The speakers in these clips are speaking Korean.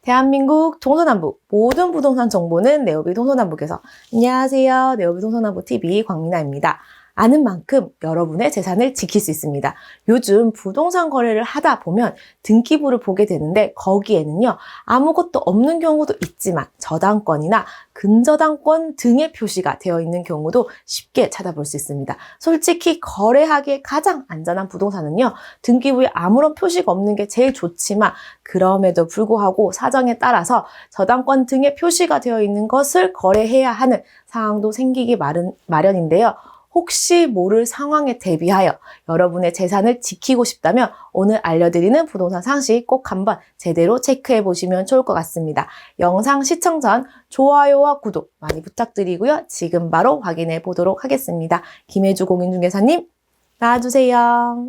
대한민국 동서남북 모든 부동산 정보는 네오비 동서남북에서. 안녕하세요. 네오비 동서남북 TV 광민아입니다. 아는 만큼 여러분의 재산을 지킬 수 있습니다. 요즘 부동산 거래를 하다 보면 등기부를 보게 되는데 거기에는요, 아무것도 없는 경우도 있지만 저당권이나 근저당권 등의 표시가 되어 있는 경우도 쉽게 찾아볼 수 있습니다. 솔직히 거래하기에 가장 안전한 부동산은요, 등기부에 아무런 표시가 없는 게 제일 좋지만 그럼에도 불구하고 사정에 따라서 저당권 등의 표시가 되어 있는 것을 거래해야 하는 상황도 생기기 마련인데요. 혹시 모를 상황에 대비하여 여러분의 재산을 지키고 싶다면 오늘 알려드리는 부동산 상식 꼭 한번 제대로 체크해 보시면 좋을 것 같습니다. 영상 시청 전 좋아요와 구독 많이 부탁드리고요. 지금 바로 확인해 보도록 하겠습니다. 김혜주 공인중개사님 나와주세요.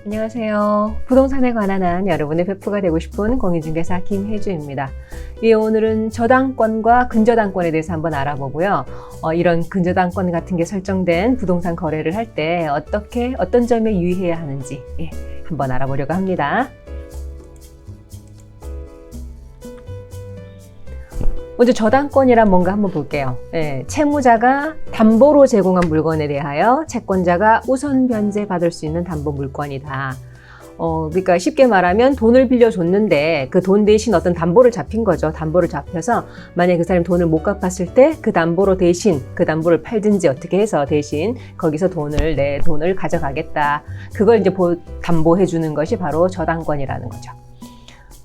안녕하세요. 부동산에 관한 한 여러분의 베프가 되고 싶은 공인중개사 김혜주입니다. 오늘은 저당권과 근저당권에 대해서 한번 알아보고요. 이런 근저당권 같은 게 설정된 부동산 거래를 할 때 어떤 점에 유의해야 하는지 한번 알아보려고 합니다. 먼저 저당권이란 뭔가 한번 볼게요. 채무자가 담보로 제공한 물건에 대하여 채권자가 우선 변제받을 수 있는 담보 물건이다. 그러니까 쉽게 말하면 돈을 빌려줬는데 그 돈 대신 어떤 담보를 잡힌 거죠. 담보를 잡혀서 만약에 그 사람이 돈을 못 갚았을 때 그 담보로 대신 그 담보를 팔든지 어떻게 해서 대신 거기서 내 돈을 가져가겠다. 그걸 이제 담보해 주는 것이 바로 저당권이라는 거죠.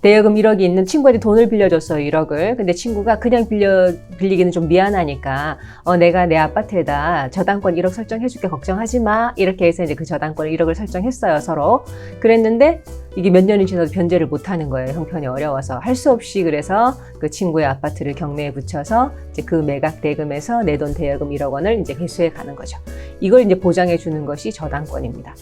대여금 1억이 있는 친구한테 돈을 빌려줬어요, 1억을. 근데 친구가 그냥 빌리기는 좀 미안하니까, 내가 내 아파트에다 저당권 1억 설정해줄게, 걱정하지 마. 이렇게 해서 이제 그 저당권 1억을 설정했어요, 서로. 그랬는데, 이게 몇 년이 지나도 변제를 못 하는 거예요, 형편이 어려워서. 할 수 없이 그래서 그 친구의 아파트를 경매에 붙여서 이제 그 매각 대금에서 내 돈 대여금 1억 원을 이제 회수해 가는 거죠. 이걸 이제 보장해 주는 것이 저당권입니다.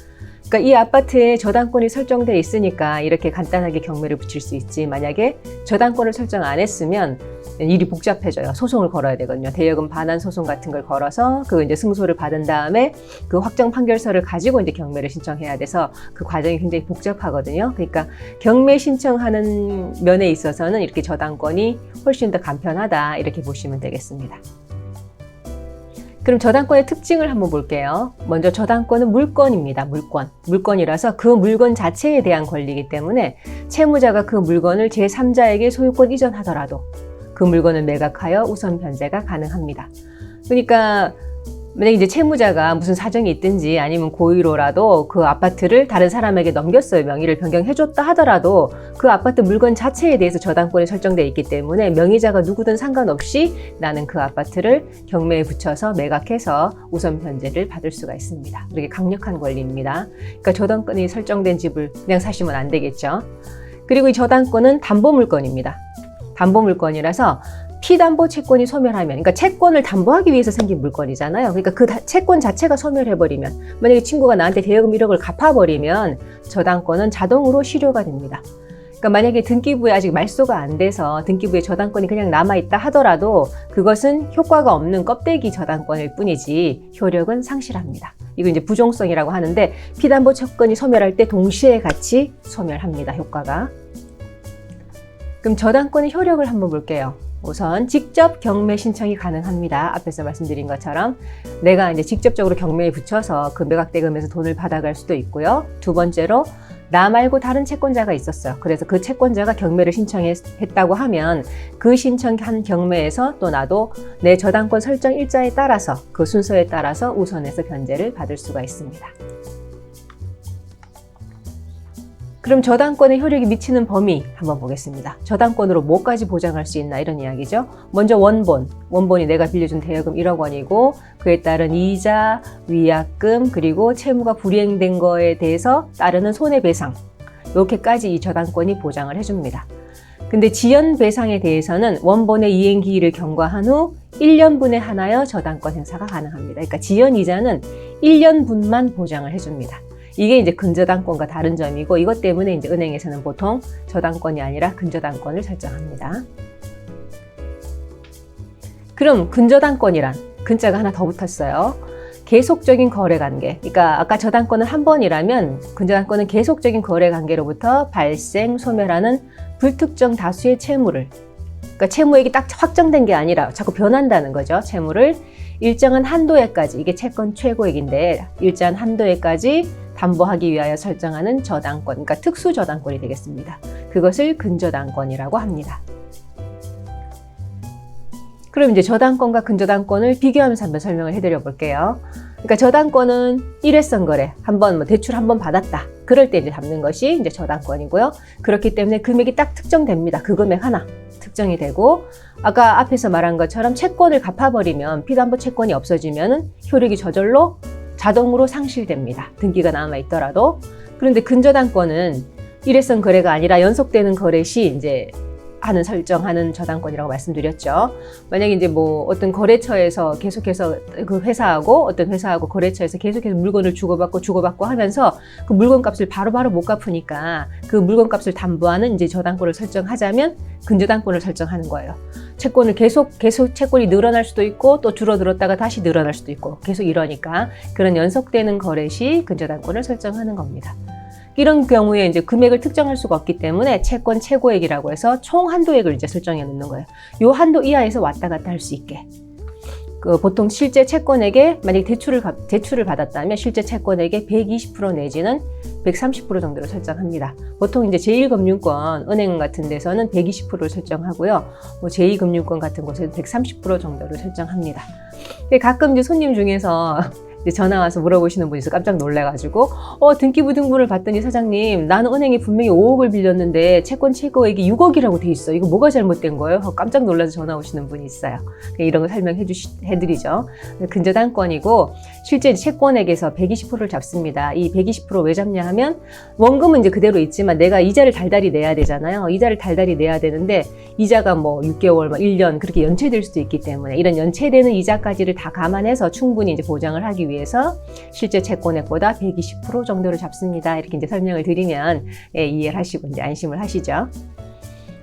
그러니까 이 아파트에 저당권이 설정되어 있으니까 이렇게 간단하게 경매를 붙일 수 있지, 만약에 저당권을 설정 안 했으면 일이 복잡해져요. 소송을 걸어야 되거든요. 대여금 반환 소송 같은 걸 걸어서 그 이제 승소를 받은 다음에 그 확정 판결서를 가지고 이제 경매를 신청해야 돼서 그 과정이 굉장히 복잡하거든요. 그러니까 경매 신청하는 면에 있어서는 이렇게 저당권이 훨씬 더 간편하다, 이렇게 보시면 되겠습니다. 그럼 저당권의 특징을 한번 볼게요. 먼저 저당권은 물건입니다. 물건이라서 그 물건 자체에 대한 권리이기 때문에 채무자가 그 물건을 제3자에게 소유권 이전하더라도 그 물건을 매각하여 우선 변제가 가능합니다. 그러니까 만약에 이제 채무자가 무슨 사정이 있든지 아니면 고의로라도 그 아파트를 다른 사람에게 넘겼어요. 명의를 변경해줬다 하더라도 그 아파트 물건 자체에 대해서 저당권이 설정되어 있기 때문에 명의자가 누구든 상관없이 나는 그 아파트를 경매에 붙여서 매각해서 우선 변제를 받을 수가 있습니다. 이렇게 강력한 권리입니다. 그러니까 저당권이 설정된 집을 그냥 사시면 안 되겠죠. 그리고 이 저당권은 담보물건입니다. 담보물건이라서 피담보 채권이 소멸하면, 그러니까 채권을 담보하기 위해서 생긴 물건이잖아요. 그러니까 그 채권 자체가 소멸해버리면, 만약에 친구가 나한테 대여금 1억을 갚아버리면 저당권은 자동으로 실효가 됩니다. 그러니까 만약에 등기부에 아직 말소가 안 돼서 등기부에 저당권이 그냥 남아있다 하더라도 그것은 효과가 없는 껍데기 저당권일 뿐이지 효력은 상실합니다. 이거 이제 부종성이라고 하는데 피담보 채권이 소멸할 때 동시에 같이 소멸합니다, 효과가. 그럼 저당권의 효력을 한번 볼게요. 우선 직접 경매 신청이 가능합니다. 앞에서 말씀드린 것처럼 내가 이제 직접적으로 경매에 붙여서 그 매각 대금에서 돈을 받아갈 수도 있고요. 두 번째로 나 말고 다른 채권자가 있었어요. 그래서 그 채권자가 경매를 신청했다고 하면 그 신청한 경매에서 또 나도 내 저당권 설정 일자에 따라서 그 순서에 따라서 우선해서 변제를 받을 수가 있습니다. 그럼 저당권의 효력이 미치는 범위 한번 보겠습니다. 저당권으로 뭐까지 보장할 수 있나, 이런 이야기죠. 먼저 원본이 내가 빌려준 대여금 1억 원이고 그에 따른 이자, 위약금, 그리고 채무가 불이행된 거에 대해서 따르는 손해배상, 이렇게까지 이 저당권이 보장을 해줍니다. 근데 지연배상에 대해서는 원본의 이행기일을 경과한 후 1년분에 한하여 저당권 행사가 가능합니다. 그러니까 지연이자는 1년분만 보장을 해줍니다. 이게 이제 근저당권과 다른 점이고 이것 때문에 이제 은행에서는 보통 저당권이 아니라 근저당권을 설정합니다. 그럼 근저당권이란 근자가 하나 더 붙었어요. 계속적인 거래 관계. 그러니까 아까 저당권은 한 번이라면 근저당권은 계속적인 거래 관계로부터 발생, 소멸하는 불특정 다수의 채무를, 그러니까 채무액이 딱 확정된 게 아니라 자꾸 변한다는 거죠. 채무를 일정한 한도에까지, 이게 채권 최고액인데 일정한 한도에까지 담보하기 위하여 설정하는 저당권, 그러니까 특수 저당권이 되겠습니다. 그것을 근저당권이라고 합니다. 그럼 이제 저당권과 근저당권을 비교하면서 한번 설명을 해드려 볼게요. 그러니까 저당권은 일회성 거래, 한번 뭐 대출 한번 받았다. 그럴 때 이제 잡는 것이 이제 저당권이고요. 그렇기 때문에 금액이 딱 특정됩니다. 그 금액 하나 특정이 되고, 아까 앞에서 말한 것처럼 채권을 갚아버리면, 피담보 채권이 없어지면은 효력이 저절로 자동으로 상실됩니다. 등기가 남아 있더라도. 그런데 근저당권은 일회성 거래가 아니라 연속되는 거래 시 이제 설정하는 저당권이라고 말씀드렸죠. 만약에 이제 뭐 어떤 거래처에서 계속해서 그 회사하고 어떤 회사하고 거래처에서 계속해서 물건을 주고받고 하면서 그 물건값을 바로바로 못 갚으니까 그 물건값을 담보하는 이제 저당권을 설정하자면 근저당권을 설정하는 거예요. 채권을 계속 채권이 늘어날 수도 있고 또 줄어들었다가 다시 늘어날 수도 있고 계속 이러니까 그런 연속되는 거래 시 근저당권을 설정하는 겁니다. 이런 경우에 이제 금액을 특정할 수가 없기 때문에 채권 최고액이라고 해서 총 한도액을 이제 설정해 놓는 거예요. 요 한도 이하에서 왔다 갔다 할 수 있게. 보통 실제 채권액에 만약에 대출을 받았다면 실제 채권액의 120% 내지는 130% 정도를 설정합니다. 보통 이제 제1금융권 은행 같은 데서는 120%를 설정하고요. 뭐 제2금융권 같은 곳에는 130% 정도를 설정합니다. 가끔 이제 손님 중에서 전화 와서 물어보시는 분이 있어서 깜짝 놀래가지고 등기부등본을 봤더니 사장님, 나는 은행에 분명히 5억을 빌렸는데 채권 최고액이 6억이라고 돼 있어. 이거 뭐가 잘못된 거예요? 하고 깜짝 놀라서 전화 오시는 분이 있어요. 이런 거 설명해드리죠. 근저당권이고 실제 채권액에서 120%를 잡습니다. 이 120% 왜 잡냐 하면 원금은 이제 그대로 있지만 내가 이자를 달달이 내야 되잖아요. 이자를 달달이 내야 되는데 이자가 뭐 6개월, 1년 그렇게 연체될 수도 있기 때문에 이런 연체되는 이자까지를 다 감안해서 충분히 이제 보장을 하기 위해서 실제 채권액보다 120% 정도를 잡습니다. 이렇게 이제 설명을 드리면 이해를 하시고 이제 안심을 하시죠.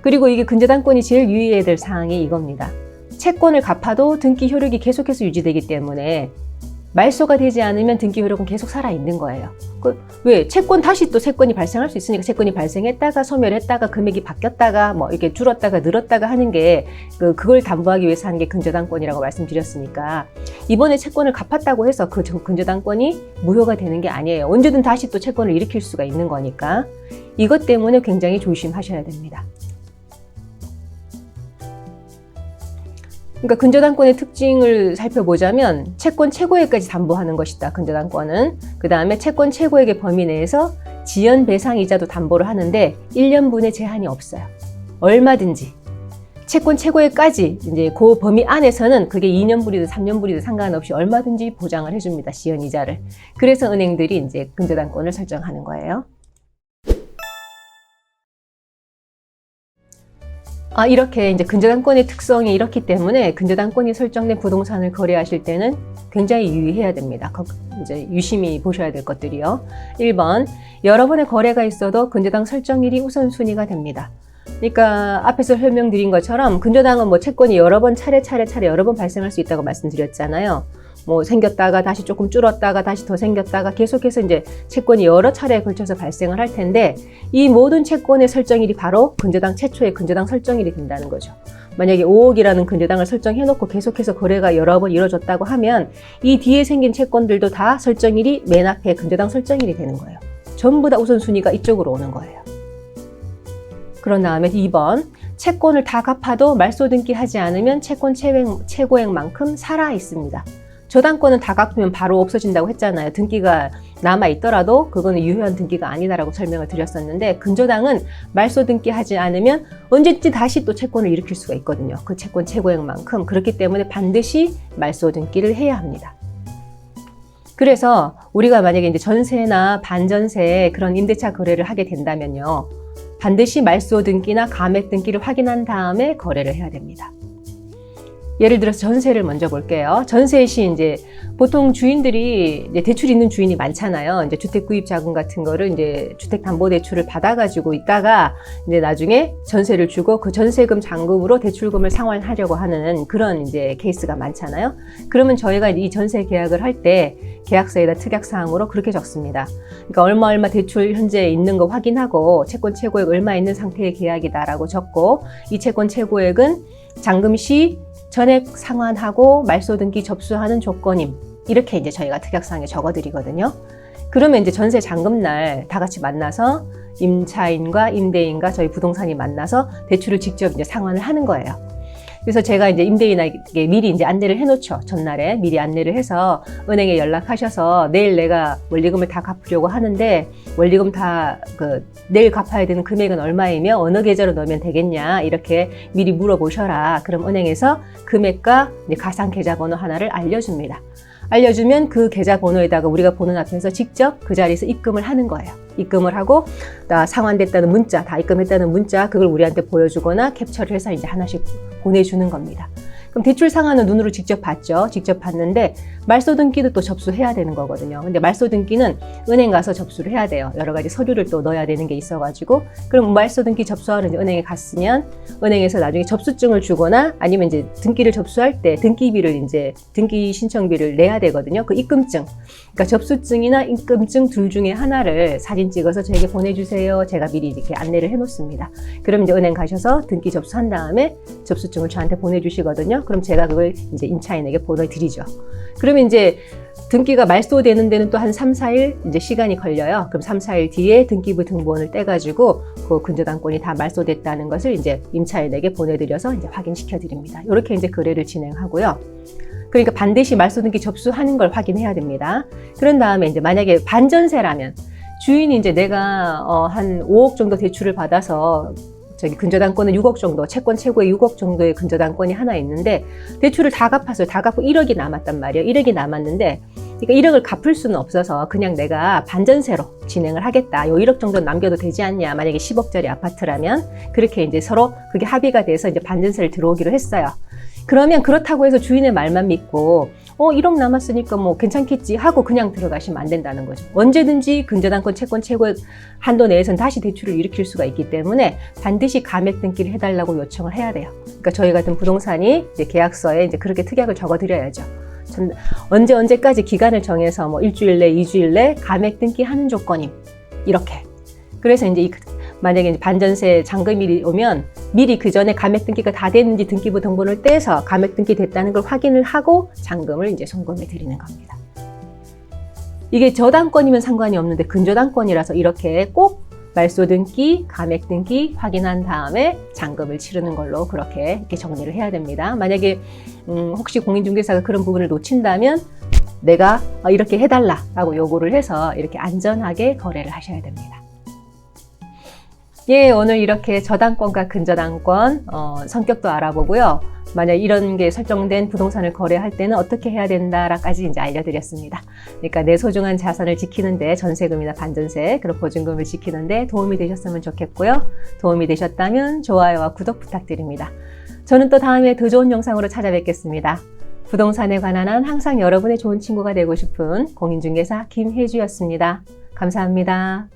그리고 이게 근저당권이 제일 유의해야 될 사항이 이겁니다. 채권을 갚아도 등기 효력이 계속해서 유지되기 때문에 말소가 되지 않으면 등기 효력은 계속 살아있는 거예요. 왜? 다시 또 채권이 발생할 수 있으니까 채권이 발생했다가 소멸했다가 금액이 바뀌었다가 뭐 이렇게 줄었다가 늘었다가 하는 게 그걸 담보하기 위해서 하는 게 근저당권이라고 말씀드렸으니까 이번에 채권을 갚았다고 해서 그 근저당권이 무효가 되는 게 아니에요. 언제든 다시 또 채권을 일으킬 수가 있는 거니까 이것 때문에 굉장히 조심하셔야 됩니다. 그러니까 근저당권의 특징을 살펴보자면 채권 최고액까지 담보하는 것이다. 근저당권은. 그 다음에 채권 최고액의 범위 내에서 지연 배상 이자도 담보를 하는데 1년분의 제한이 없어요. 얼마든지. 채권 최고액까지 이제 그 범위 안에서는 그게 2년분이든 3년분이든 상관없이 얼마든지 보장을 해줍니다. 지연 이자를. 그래서 은행들이 이제 근저당권을 설정하는 거예요. 이렇게 이제 근저당권의 특성이 이렇기 때문에 근저당권이 설정된 부동산을 거래하실 때는 굉장히 유의해야 됩니다. 이제 유심히 보셔야 될 것들이요. 1번, 여러 번의 거래가 있어도 근저당 설정일이 우선순위가 됩니다. 그러니까 앞에서 설명드린 것처럼 근저당은 뭐 채권이 여러 번 차례 여러 번 발생할 수 있다고 말씀드렸잖아요. 뭐 생겼다가 다시 조금 줄었다가 다시 더 생겼다가 계속해서 이제 채권이 여러 차례에 걸쳐서 발생을 할 텐데 이 모든 채권의 설정일이 바로 근저당 최초의 근저당 설정일이 된다는 거죠. 만약에 5억이라는 근저당을 설정해놓고 계속해서 거래가 여러 번 이루어졌다고 하면 이 뒤에 생긴 채권들도 다 설정일이 맨 앞에 근저당 설정일이 되는 거예요. 전부 다 우선순위가 이쪽으로 오는 거예요. 그런 다음에 2번, 채권을 다 갚아도 말소 등기하지 않으면 채권 최고액만큼 살아 있습니다. 저당권은 다 갚으면 바로 없어진다고 했잖아요. 등기가 남아있더라도 그거는 유효한 등기가 아니다라고 설명을 드렸었는데 근저당은 말소 등기하지 않으면 언제든지 다시 또 채권을 일으킬 수가 있거든요. 그 채권 최고액만큼. 그렇기 때문에 반드시 말소 등기를 해야 합니다. 그래서 우리가 만약에 이제 전세나 반전세 그런 임대차 거래를 하게 된다면요. 반드시 말소 등기나 감액 등기를 확인한 다음에 거래를 해야 됩니다. 예를 들어서 전세를 먼저 볼게요. 전세 시 이제 보통 주인들이 이제 대출 있는 주인이 많잖아요. 이제 주택 구입 자금 같은 거를 이제 주택 담보 대출을 받아가지고 있다가 이제 나중에 전세를 주고 그 전세금 잔금으로 대출금을 상환하려고 하는 그런 이제 케이스가 많잖아요. 그러면 저희가 이 전세 계약을 할 때 계약서에다 특약사항으로 그렇게 적습니다. 그러니까 얼마 대출 현재 있는 거 확인하고 채권 최고액 얼마 있는 상태의 계약이다라고 적고 이 채권 최고액은 잔금 시 전액 상환하고 말소 등기 접수하는 조건임. 이렇게 이제 저희가 특약사항에 적어드리거든요. 그러면 이제 전세 잔금날 다 같이 만나서 임차인과 임대인과 저희 부동산이 만나서 대출을 직접 이제 상환을 하는 거예요. 그래서 제가 이제 임대인에게 미리 이제 안내를 해놓죠. 전날에 미리 안내를 해서 은행에 연락하셔서 내일 내가 원리금을 다 갚으려고 하는데 원리금 다 내일 갚아야 되는 금액은 얼마이며 어느 계좌로 넣으면 되겠냐 이렇게 미리 물어보셔라. 그럼 은행에서 금액과 이제 가상 계좌번호 하나를 알려줍니다. 알려주면 그 계좌번호에다가 우리가 보는 앞에서 직접 그 자리에서 입금을 하는 거예요. 입금을 하고 다 상환됐다는 문자, 다 입금했다는 문자 그걸 우리한테 보여주거나 캡처를 해서 이제 하나씩 보내주는 겁니다. 그럼 대출 상환은 눈으로 직접 봤죠. 직접 봤는데 말소 등기도 또 접수해야 되는 거거든요. 근데 말소 등기는 은행 가서 접수를 해야 돼요. 여러 가지 서류를 또 넣어야 되는 게 있어가지고 그럼 말소 등기 접수하러 이제 은행에 갔으면 은행에서 나중에 접수증을 주거나 아니면 이제 등기를 접수할 때 등기비를 이제 등기 신청비를 내야 되거든요. 그 입금증. 그러니까 접수증이나 입금증 둘 중에 하나를 사진 찍어서 저에게 보내주세요. 제가 미리 이렇게 안내를 해놓습니다. 그럼 이제 은행 가셔서 등기 접수한 다음에 접수증을 저한테 보내주시거든요. 그럼 제가 그걸 이제 임차인에게 보내드리죠. 그러면 이제 등기가 말소되는 데는 또 한 3, 4일 이제 시간이 걸려요. 그럼 3, 4일 뒤에 등기부 등본을 떼가지고 그 근저당권이 다 말소됐다는 것을 이제 임차인에게 보내드려서 이제 확인시켜 드립니다. 이렇게 이제 거래를 진행하고요. 그러니까 반드시 말소 등기 접수하는 걸 확인해야 됩니다. 그런 다음에 이제 만약에 반전세라면 주인이 이제 내가 한 5억 정도 대출을 받아서 저기 근저당권은 6억 정도, 채권 최고의 6억 정도의 근저당권이 하나 있는데 대출을 다 갚았어요. 다 갚고 1억이 남았단 말이에요. 1억이 남았는데 그러니까 1억을 갚을 수는 없어서 그냥 내가 반전세로 진행을 하겠다. 요 1억 정도 남겨도 되지 않냐. 만약에 10억짜리 아파트라면 그렇게 이제 서로 그게 합의가 돼서 이제 반전세를 들어오기로 했어요. 그러면 그렇다고 해서 주인의 말만 믿고 1억 남았으니까 뭐 괜찮겠지 하고 그냥 들어가시면 안 된다는 거죠. 언제든지 근저당권 채권 최고의 한도 내에서는 다시 대출을 일으킬 수가 있기 때문에 반드시 감액 등기를 해달라고 요청을 해야 돼요. 그러니까 저희 같은 부동산이 이제 계약서에 이제 그렇게 특약을 적어드려야죠. 언제까지 기간을 정해서 뭐 일주일 내, 2주일 내 감액 등기하는 조건임. 이렇게. 그래서 이제 만약에 이제 반전세 잔금일이 오면 미리 그 전에 감액 등기가 다 됐는지 등기부 등본을 떼서 감액 등기 됐다는 걸 확인을 하고 잔금을 이제 송금해 드리는 겁니다. 이게 저당권이면 상관이 없는데 근저당권이라서 이렇게 꼭 말소 등기, 감액 등기 확인한 다음에 잔금을 치르는 걸로 그렇게 이렇게 정리를 해야 됩니다. 만약에 혹시 공인중개사가 그런 부분을 놓친다면 내가 이렇게 해달라라고 요구를 해서 이렇게 안전하게 거래를 하셔야 됩니다. 예, 오늘 이렇게 저당권과 근저당권 성격도 알아보고요. 만약 이런 게 설정된 부동산을 거래할 때는 어떻게 해야 된다라까지 이제 알려드렸습니다. 그러니까 내 소중한 자산을 지키는데 전세금이나 반전세, 그런 보증금을 지키는데 도움이 되셨으면 좋겠고요. 도움이 되셨다면 좋아요와 구독 부탁드립니다. 저는 또 다음에 더 좋은 영상으로 찾아뵙겠습니다. 부동산에 관한 한 항상 여러분의 좋은 친구가 되고 싶은 공인중개사 김혜주였습니다. 감사합니다.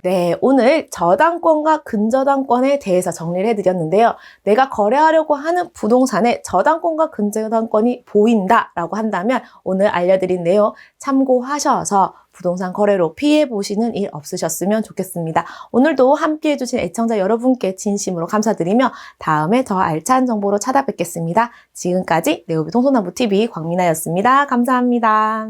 네, 오늘 저당권과 근저당권에 대해서 정리를 해드렸는데요. 내가 거래하려고 하는 부동산에 저당권과 근저당권이 보인다라고 한다면 오늘 알려드린 내용 참고하셔서 부동산 거래로 피해보시는 일 없으셨으면 좋겠습니다. 오늘도 함께해 주신 애청자 여러분께 진심으로 감사드리며 다음에 더 알찬 정보로 찾아뵙겠습니다. 지금까지 네오비 동서남부TV 광민아였습니다. 감사합니다.